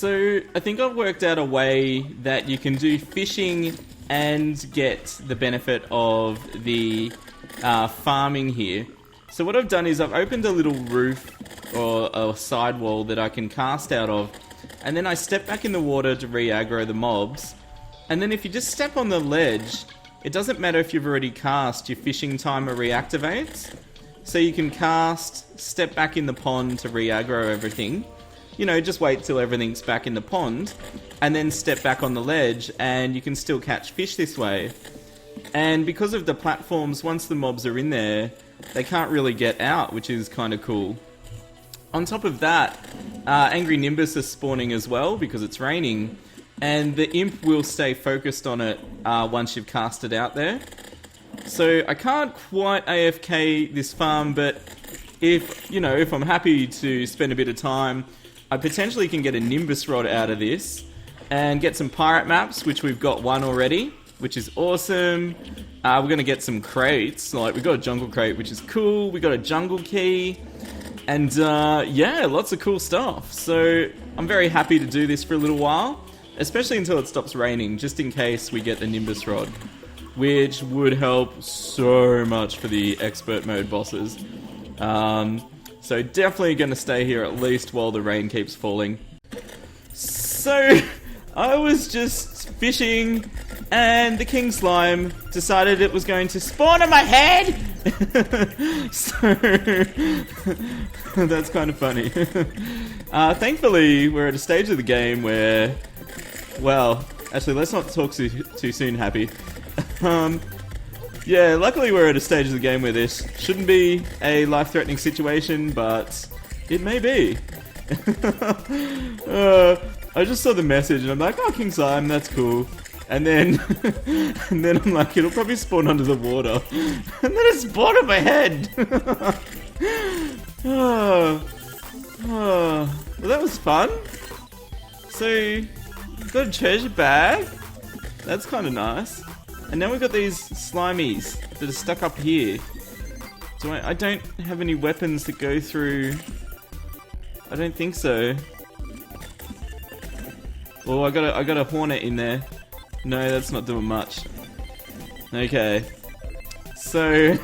So I think I've worked out a way that you can do fishing and get the benefit of the farming here. So what I've done is I've opened a little roof or a side wall that I can cast out of, and then I step back in the water to re-aggro the mobs. And then if you just step on the ledge, it doesn't matter if you've already cast, your fishing timer reactivates. So you can cast, step back in the pond to re-aggro everything. You know, just wait till everything's back in the pond, and then step back on the ledge, and you can still catch fish this way. And because of the platforms, once the mobs are in there, they can't really get out, which is kind of cool. On top of that, Angry Nimbus is spawning as well, because it's raining, and the imp will stay focused on it once you've cast it out there. So I can't quite AFK this farm, but if I'm happy to spend a bit of time, I potentially can get a Nimbus rod out of this and get some pirate maps, which we've got one already, which is awesome. We're going to get some crates. Like, we've got a jungle crate, which is cool. We got a jungle key. And yeah, lots of cool stuff. So I'm very happy to do this for a little while, especially until it stops raining, just in case we get the Nimbus rod, which would help so much for the expert mode bosses. So definitely going to stay here at least while the rain keeps falling. So I was just fishing, and the king slime decided it was going to spawn on my head. So that's kind of funny. Thankfully, we're at a stage of the game where, well, actually, let's not talk too soon, Happy. Yeah, luckily we're at a stage of the game where this shouldn't be a life-threatening situation, but it may be. I just saw the message and I'm like, oh, King Slime, that's cool. And then I'm like, it'll probably spawn under the water. And then it spawned on my head. Well, that was fun. So, got a treasure bag. That's kind of nice. And now we've got these slimies that are stuck up here. So I don't have any weapons that go through. I don't think so. Oh, I got a hornet in there. No, that's not doing much. Okay. So,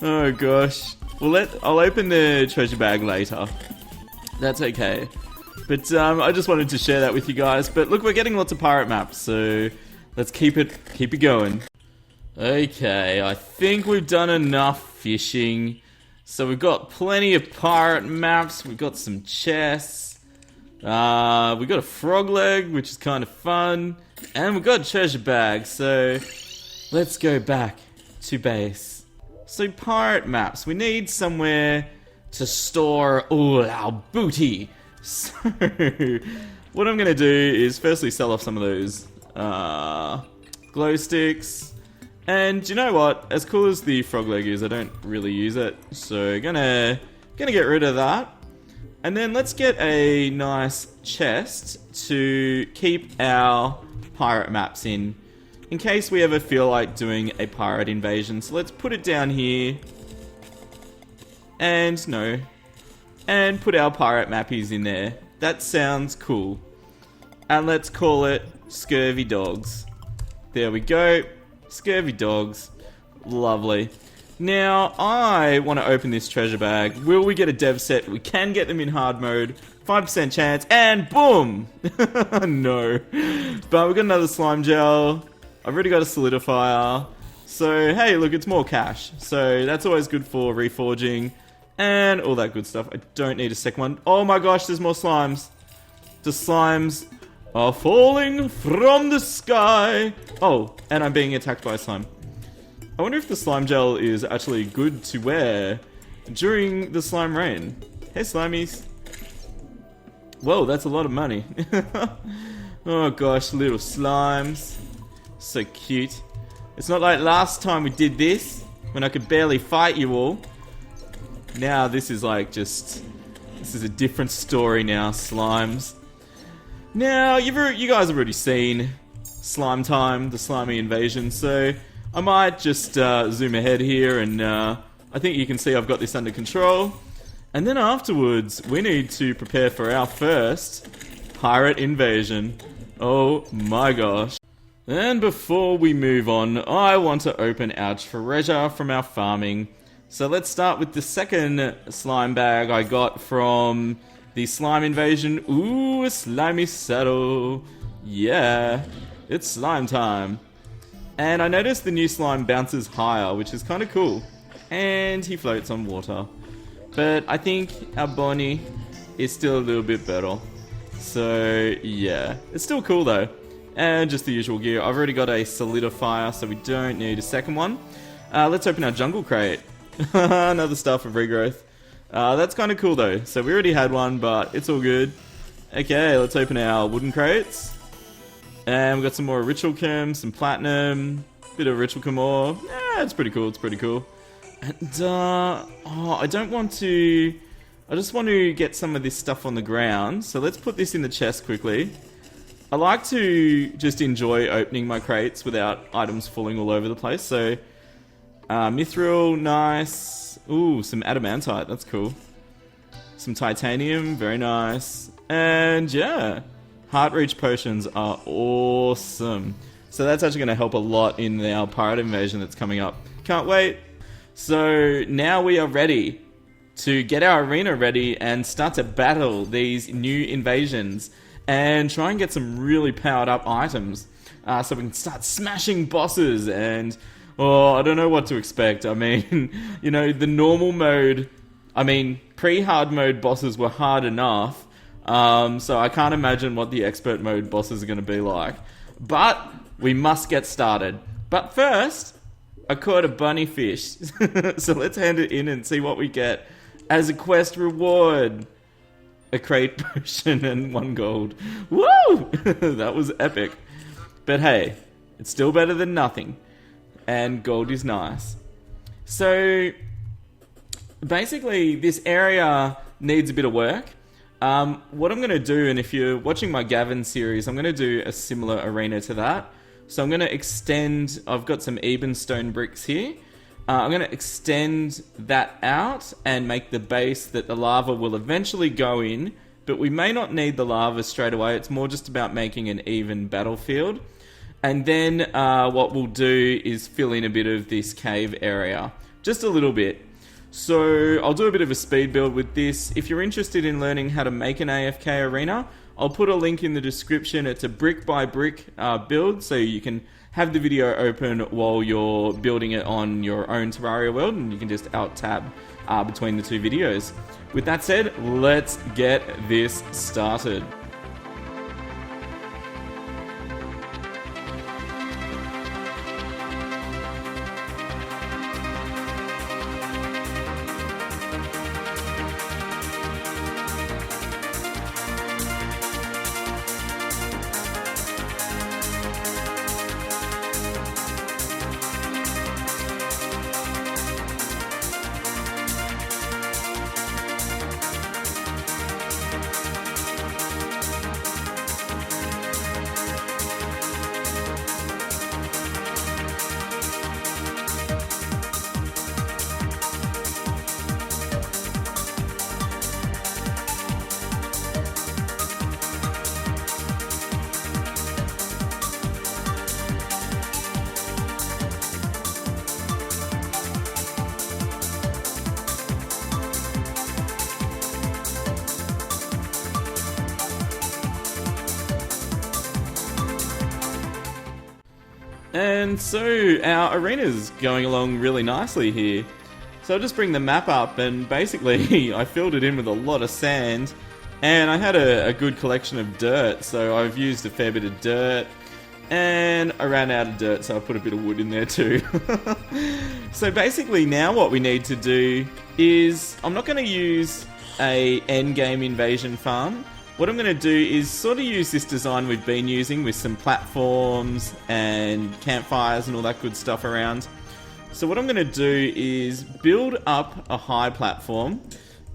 oh gosh. Well, I'll open the treasure bag later. That's okay. But I just wanted to share that with you guys. But look, we're getting lots of pirate maps, so let's keep it going. Okay, I think we've done enough fishing. So we've got plenty of pirate maps. We've got some chests. We've got a frog leg, which is kind of fun. And we've got a treasure bag. So let's go back to base. So pirate maps. We need somewhere to store all our booty. So what I'm going to do is firstly sell off some of those glow sticks, and you know what, as cool as the frog leg is, I don't really use it, so gonna get rid of that. And then let's get a nice chest to keep our pirate maps in case we ever feel like doing a pirate invasion. So let's put it down here, and put our pirate mappies in there. That sounds cool. And let's call it Scurvy Dogs. There we go. Scurvy Dogs. Lovely. Now, I want to open this treasure bag. Will we get a dev set? We can get them in hard mode. 5% chance, and boom! No. But we've got another slime gel. I've already got a solidifier. So, hey, look, it's more cash. So, that's always good for reforging and all that good stuff. I don't need a second one. Oh my gosh, there's more slimes. The slimes are falling from the sky. Oh, and I'm being attacked by a slime. I wonder if the slime gel is actually good to wear during the slime rain. Hey, slimies. Whoa, that's a lot of money. Oh gosh, little slimes. So cute. It's not like last time we did this, when I could barely fight you all. Now this is like this is a different story now, slimes. Now, you guys have already seen Slime Time, the slimy invasion, so I might just zoom ahead here, and I think you can see I've got this under control. And then afterwards, we need to prepare for our first Pirate invasion. Oh my gosh. And before we move on, I want to open our treasure from our farming. So let's start with the second slime bag I got from the slime invasion. Ooh, a slimy saddle. Yeah, it's slime time. And I noticed the new slime bounces higher, which is kind of cool. And he floats on water. But I think our Bonnie is still a little bit better. So yeah, it's still cool though. And just the usual gear. I've already got a solidifier, so we don't need a second one. Let's open our jungle crate. Another stuff of regrowth. That's kind of cool though. So we already had one, but it's all good. Okay, let's open our wooden crates. And we've got some more ritual chem, some platinum, bit of ritual chem ore. Yeah, it's pretty cool, it's pretty cool. And, I don't want to... I just want to get some of this stuff on the ground. So let's put this in the chest quickly. I like to just enjoy opening my crates without items falling all over the place. So, mithril, nice. Ooh, some adamantite, that's cool. Some titanium, very nice. And yeah, heart reach potions are awesome. So that's actually going to help a lot in our pirate invasion that's coming up. Can't wait. So now we are ready to get our arena ready and start to battle these new invasions and try and get some really powered up items so we can start smashing bosses. And I don't know what to expect. I mean, you know, the normal mode, I mean, pre-hard mode bosses were hard enough, so I can't imagine what the expert mode bosses are going to be like. But we must get started. But first, I caught a bunny fish. So let's hand it in and see what we get as a quest reward. A crate potion and 1 gold. Woo! That was epic. But hey, it's still better than nothing. And gold is nice. So, basically, this area needs a bit of work. What I'm going to do, and if you're watching my Gavin series, I'm going to do a similar arena to that. So I'm going to extend, I've got some even stone bricks here. I'm going to extend that out and make the base that the lava will eventually go in. But we may not need the lava straight away. It's more just about making an even battlefield. And then what we'll do is fill in a bit of this cave area. Just a little bit. So I'll do a bit of a speed build with this. If you're interested in learning how to make an AFK arena, I'll put a link in the description. It's a brick by brick build, so you can have the video open while you're building it on your own Terraria world, and you can just alt-tab between the two videos. With that said, let's get this started. And so our arena's going along really nicely here. So I'll just bring the map up, and basically I filled it in with a lot of sand, and I had a good collection of dirt, so I've used a fair bit of dirt, and I ran out of dirt, so I put a bit of wood in there too. So basically now what we need to do is, I'm not going to use a endgame invasion farm. What I'm going to do is sort of use this design we've been using with some platforms and campfires and all that good stuff around. So what I'm going to do is build up a high platform,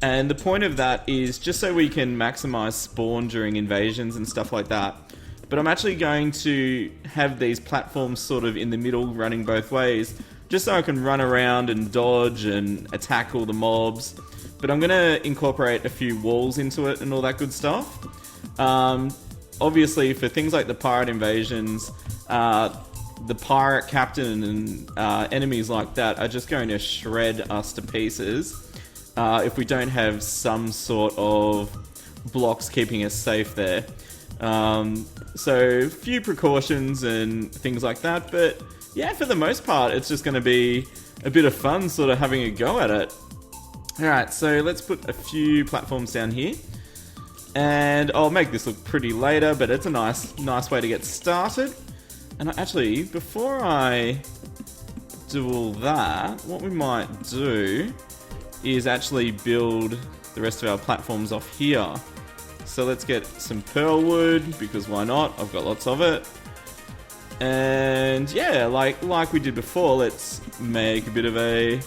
and the point of that is just so we can maximize spawn during invasions and stuff like that. But I'm actually going to have these platforms sort of in the middle running both ways, just so I can run around and dodge and attack all the mobs. But I'm going to incorporate a few walls into it and all that good stuff. Obviously, for things like the pirate invasions, the pirate captain and enemies like that are just going to shred us to pieces if we don't have some sort of blocks keeping us safe there. So, few precautions and things like that, but yeah, for the most part, it's just going to be a bit of fun sort of having a go at it. Alright, so let's put a few platforms down here. And I'll make this look pretty later, but it's a nice way to get started. And actually, before I do all that, what we might do is actually build the rest of our platforms off here. So let's get some pearl wood, because why not? I've got lots of it. And yeah, like we did before, let's make a bit of a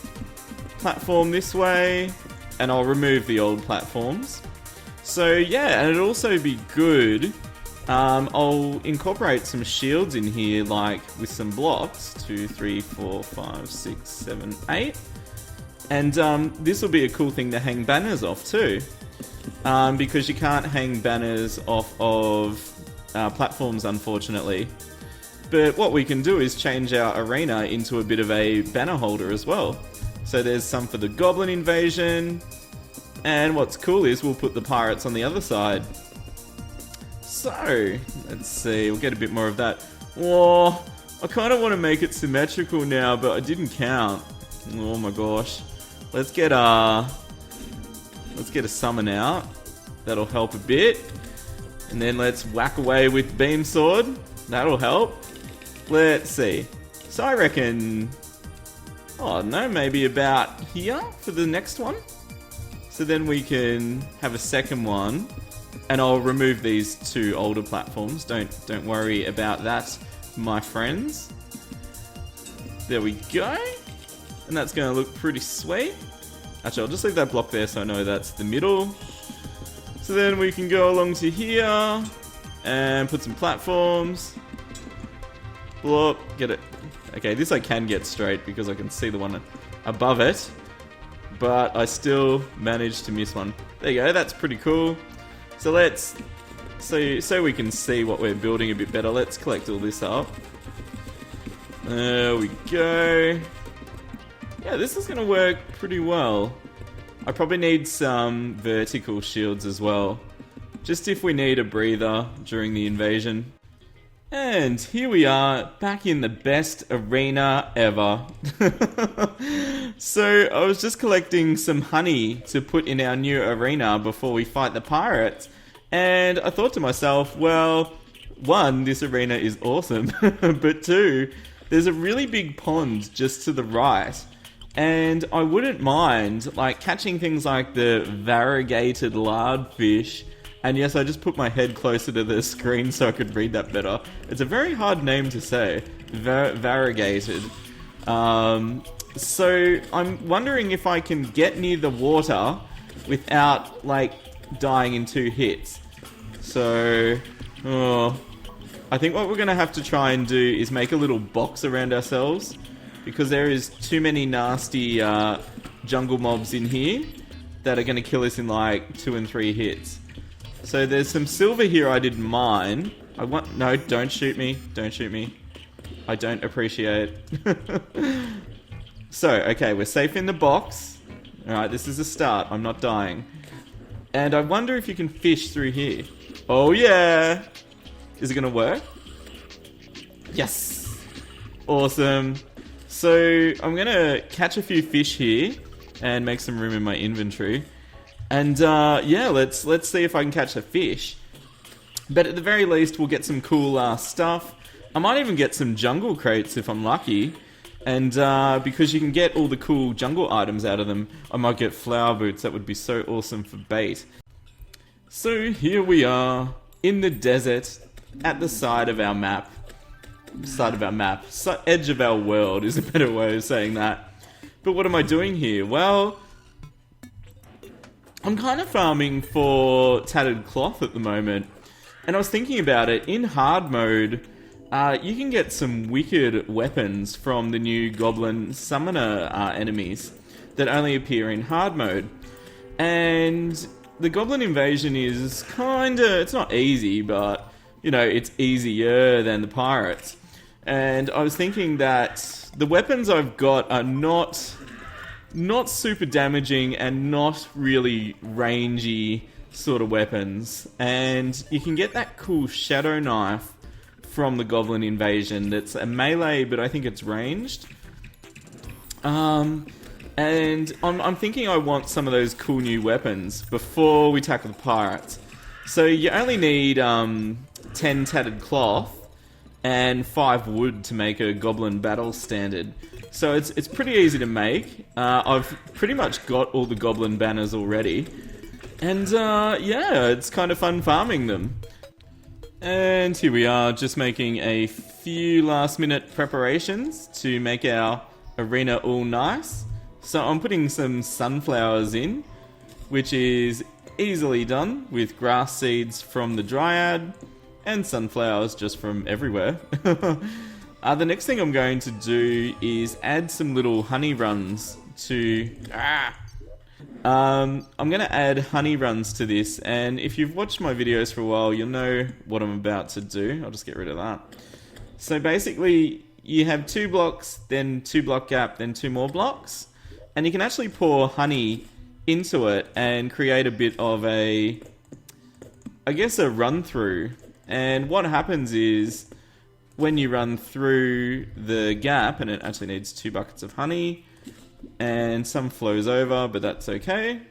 platform this way, and I'll remove the old platforms. So yeah, and it'll also be good. I'll incorporate some shields in here, like with some blocks. 2, 3, 4, 5, 6, 7, 8. And this will be a cool thing to hang banners off too. Because you can't hang banners off of platforms, unfortunately. But what we can do is change our arena into a bit of a banner holder as well. So there's some for the Goblin invasion. And what's cool is we'll put the pirates on the other side. So, let's see, we'll get a bit more of that. Oh, I kind of want to make it symmetrical now, but I didn't count. Oh my gosh. Let's get a summon out. That'll help a bit. And then let's whack away with beam sword. That'll help. Let's see. So I reckon, oh no, maybe about here for the next one. So then we can have a second one. And I'll remove these 2 older platforms. Don't worry about that, my friends. There we go. And that's going to look pretty sweet. Actually, I'll just leave that block there so I know that's the middle. So then we can go along to here and put some platforms. Bloop, get it. Okay, this I can get straight because I can see the one above it. But I still managed to miss one. There you go, that's pretty cool. So let's, so we can see what we're building a bit better, let's collect all this up. There we go. Yeah, this is going to work pretty well. I probably need some vertical shields as well. Just if we need a breather during the invasion. And here we are, back in the best arena ever. So, I was just collecting some honey to put in our new arena before we fight the pirates. And I thought to myself, well, 1, this arena is awesome. But 2, there's a really big pond just to the right. And I wouldn't mind, like, catching things like the variegated lardfish. And yes, I just put my head closer to the screen so I could read that better. It's a very hard name to say. Variegated. So, I'm wondering if I can get near the water without, like, dying in 2 hits. So, I think what we're going to have to try and do is make a little box around ourselves. Because there is too many nasty jungle mobs in here that are going to kill us in like 2 and 3 hits. So there's some silver here I didn't mine. No, don't shoot me. Don't shoot me. I don't appreciate it. So, okay, we're safe in the box. Alright, this is a start. I'm not dying. And I wonder if you can fish through here. Oh yeah! Is it going to work? Yes! Awesome. So, I'm going to catch a few fish here and make some room in my inventory. And, yeah, let's see if I can catch a fish. But at the very least, we'll get some cool stuff. I might even get some jungle crates if I'm lucky. And, because you can get all the cool jungle items out of them, I might get flower boots. That would be so awesome for bait. So, here we are, in the desert, at the side of our map. Edge of our world is a better way of saying that. But what am I doing here? Well, I'm kind of farming for tattered cloth at the moment. And I was thinking about it, in hard mode, you can get some wicked weapons from the new Goblin summoner enemies that only appear in hard mode. And the Goblin invasion is kinda... It's not easy, but, you know, it's easier than the pirates. And I was thinking that the weapons I've got are not super damaging and not really rangy sort of weapons. And you can get that cool shadow knife from the Goblin invasion that's a melee, but I think it's ranged. And I'm thinking I want some of those cool new weapons before we tackle the pirates. So you only need 10 tattered cloth and 5 wood to make a Goblin battle standard. So it's pretty easy to make. I've pretty much got all the Goblin banners already. And yeah, it's kind of fun farming them. And here we are, just making a few last minute preparations to make our arena all nice. So I'm putting some sunflowers in, which is easily done with grass seeds from the Dryad and sunflowers just from everywhere. The next thing I'm going to do is add some little honey runs to... I'm going to add honey runs to this, and if you've watched my videos for a while, you'll know what I'm about to do. I'll just get rid of that. So basically, you have 2 blocks, then 2 block gap, then 2 more blocks, and you can actually pour honey into it and create a bit of a, I guess, a run through. And what happens is, when you run through the gap, and it actually needs 2 buckets of honey, and some flows over, but that's okay.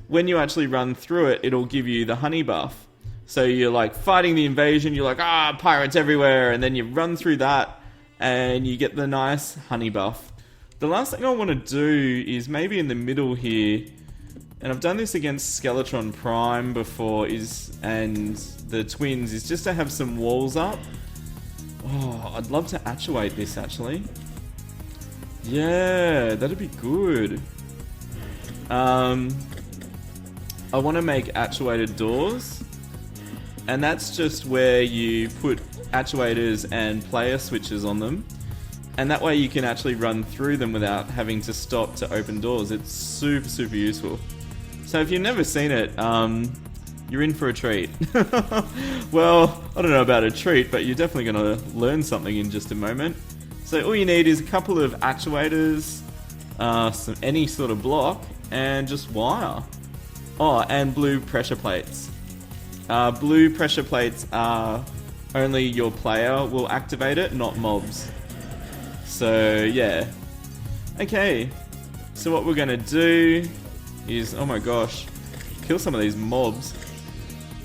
When you actually run through it, it'll give you the honey buff. So you're like fighting the invasion, you're like, pirates everywhere, and then you run through that, and you get the nice honey buff. The last thing I want to do is maybe in the middle here, and I've done this against Skeletron Prime before, and the twins, is just to have some walls up. Oh, I'd love to actuate this actually. Yeah, that'd be good. I want to make actuated doors, and that's just where you put actuators and player switches on them, and that way you can actually run through them without having to stop to open doors. It's super, super useful. So if you've never seen it, you're in for a treat. Well, I don't know about a treat, but you're definitely going to learn something in just a moment. So all you need is a couple of actuators, any sort of block, and just wire. Oh, and blue pressure plates. Blue pressure plates are only your player will activate it, not mobs. So yeah. Okay, so what we're gonna do is, oh my gosh, kill some of these mobs.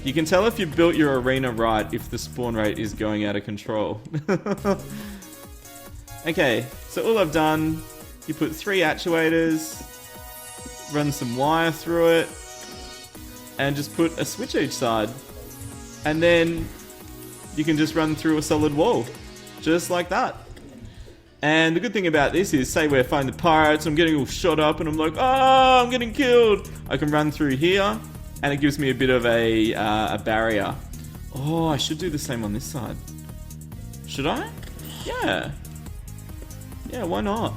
You can tell if you built your arena right if the spawn rate is going out of control. Okay, so all I've done, you put 3 actuators, run some wire through it, and just put a switch each side. And then you can just run through a solid wall, just like that. And the good thing about this is, say we're fighting the pirates, I'm getting all shot up, and I'm like, oh, I'm getting killed. I can run through here, and it gives me a bit of a barrier. Oh, I should do the same on this side. Should I? Yeah. Yeah, why not?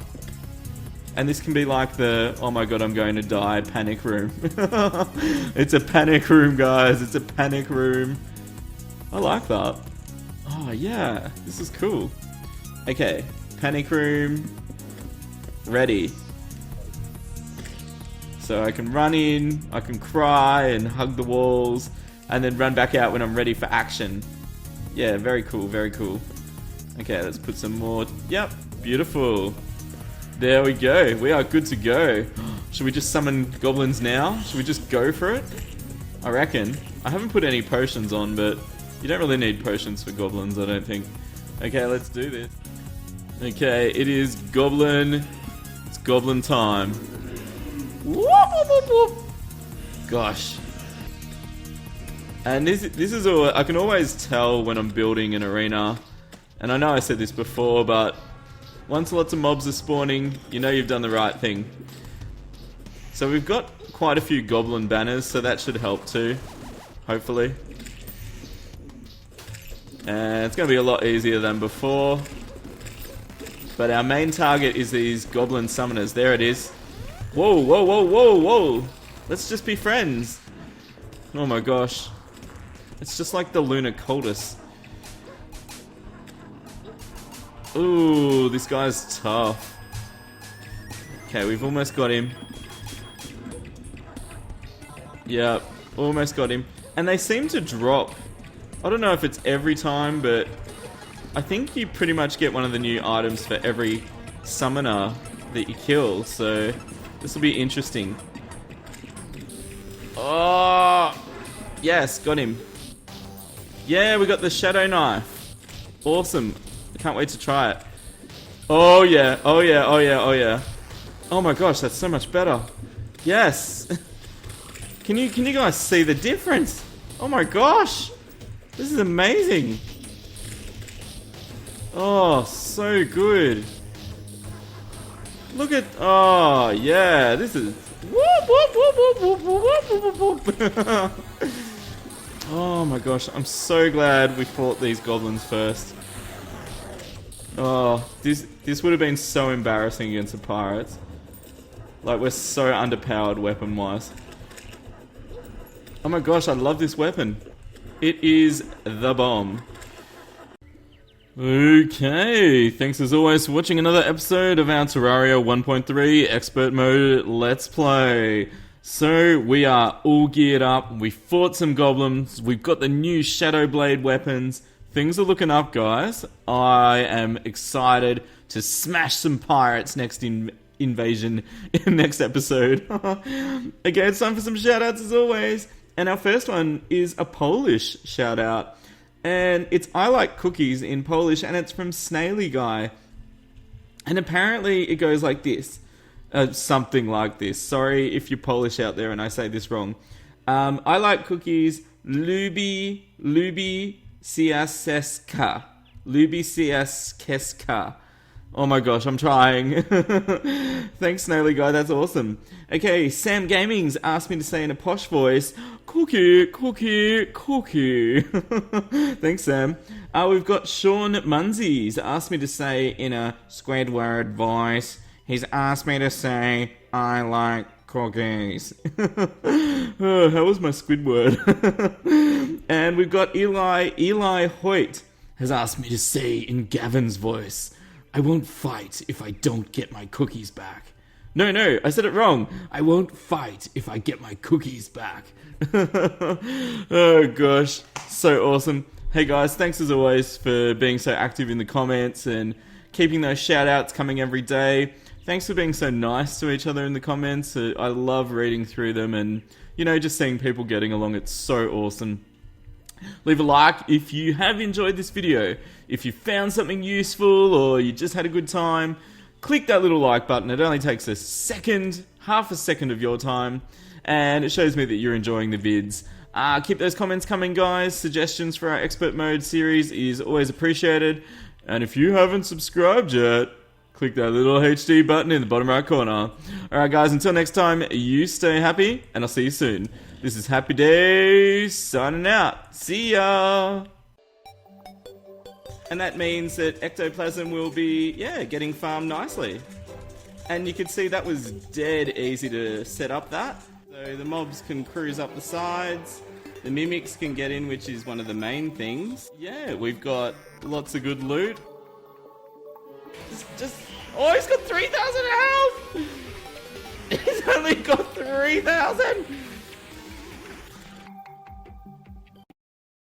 And this can be like the, oh my god, I'm going to die panic room. It's a panic room, guys. It's a panic room. I like that. Oh, yeah. This is cool. Okay. Panic room. Ready. So I can run in, I can cry and hug the walls, and then run back out when I'm ready for action. Yeah, very cool, very cool. Okay, let's put some more. Yep. Beautiful. There we go. We are good to go. Should we just summon goblins now? Should we just go for it? I reckon. I haven't put any potions on, but you don't really need potions for goblins, I don't think. Okay, let's do this. Okay, it is Goblin. It's Goblin time. Whoop, whoop, whoop, whoop. Gosh. And this is all, I can always tell when I'm building an arena. And I know I said this before, but once lots of mobs are spawning, you know you've done the right thing. So we've got quite a few goblin banners, so that should help too, hopefully. And it's going to be a lot easier than before. But our main target is these goblin summoners. There it is. Whoa, whoa, whoa, whoa, whoa. Let's just be friends. Oh my gosh. It's just like the lunar cultist. Ooh, this guy's tough. Okay, we've almost got him. Yep, almost got him. And they seem to drop. I don't know if it's every time, but I think you pretty much get one of the new items for every summoner that you kill, so this will be interesting. Oh! Yes, got him. Yeah, we got the shadow knife. Awesome. I can't wait to try it. Oh yeah, oh yeah, oh yeah, oh yeah. Oh my gosh, that's so much better. Yes. Can you guys see the difference? Oh my gosh. This is amazing. Oh, so good. Look at, oh yeah, this is whoop, whoop, whoop, whoop, whoop, whoop, whoop, whoop. Oh my gosh, I'm so glad we fought these goblins first. Oh, this would have been so embarrassing against the pirates. Like, we're so underpowered weapon-wise. Oh my gosh, I love this weapon. It is the bomb. Okay, thanks as always for watching another episode of our Terraria 1.3 Expert Mode Let's Play. So, we are all geared up, we fought some goblins, we've got the new Shadow Blade weapons. Things are looking up, guys. I am excited to smash some pirates next invasion in next episode. Okay, it's time for some shoutouts as always. And our first one is a Polish shoutout. And it's I like cookies in Polish, and it's from Snaily Guy. And apparently it goes like this. Something like this. Sorry if you're Polish out there and I say this wrong. I like cookies. Lubi Ciaseska. Lubi Ciaseska. Oh my gosh, I'm trying. Thanks, Snaily Guy, that's awesome. Okay, Sam Gaming's asked me to say in a posh voice, cookie, cookie, cookie. Thanks, Sam. We've got Sean Munsies asked me to say in a Squidward voice. He's asked me to say, I like cookies. Oh, how was my Squidward? And we've got Eli Hoyt has asked me to say in Gavin's voice, I won't fight if I don't get my cookies back. No, I said it wrong. I won't fight if I get my cookies back. Oh gosh, so awesome. Hey guys, thanks as always for being so active in the comments and keeping those shout outs coming every day. Thanks for being so nice to each other in the comments. I love reading through them and, you know, just seeing people getting along. It's so awesome. Leave a like if you have enjoyed this video. If you found something useful or you just had a good time, click that little like button. It only takes a second, half a second of your time, and it shows me that you're enjoying the vids. Keep those comments coming, guys. Suggestions for our Expert Mode series is always appreciated. And if you haven't subscribed yet, click that little HD button in the bottom right corner. Alright guys, until next time, you stay happy, and I'll see you soon. This is HappyDays signing out. See ya! And that means that ectoplasm will be, getting farmed nicely. And you can see that was dead easy to set up that. So the mobs can cruise up the sides. The mimics can get in, which is one of the main things. Yeah, we've got lots of good loot. Oh, he's got 3,000 health! He's only got 3,000!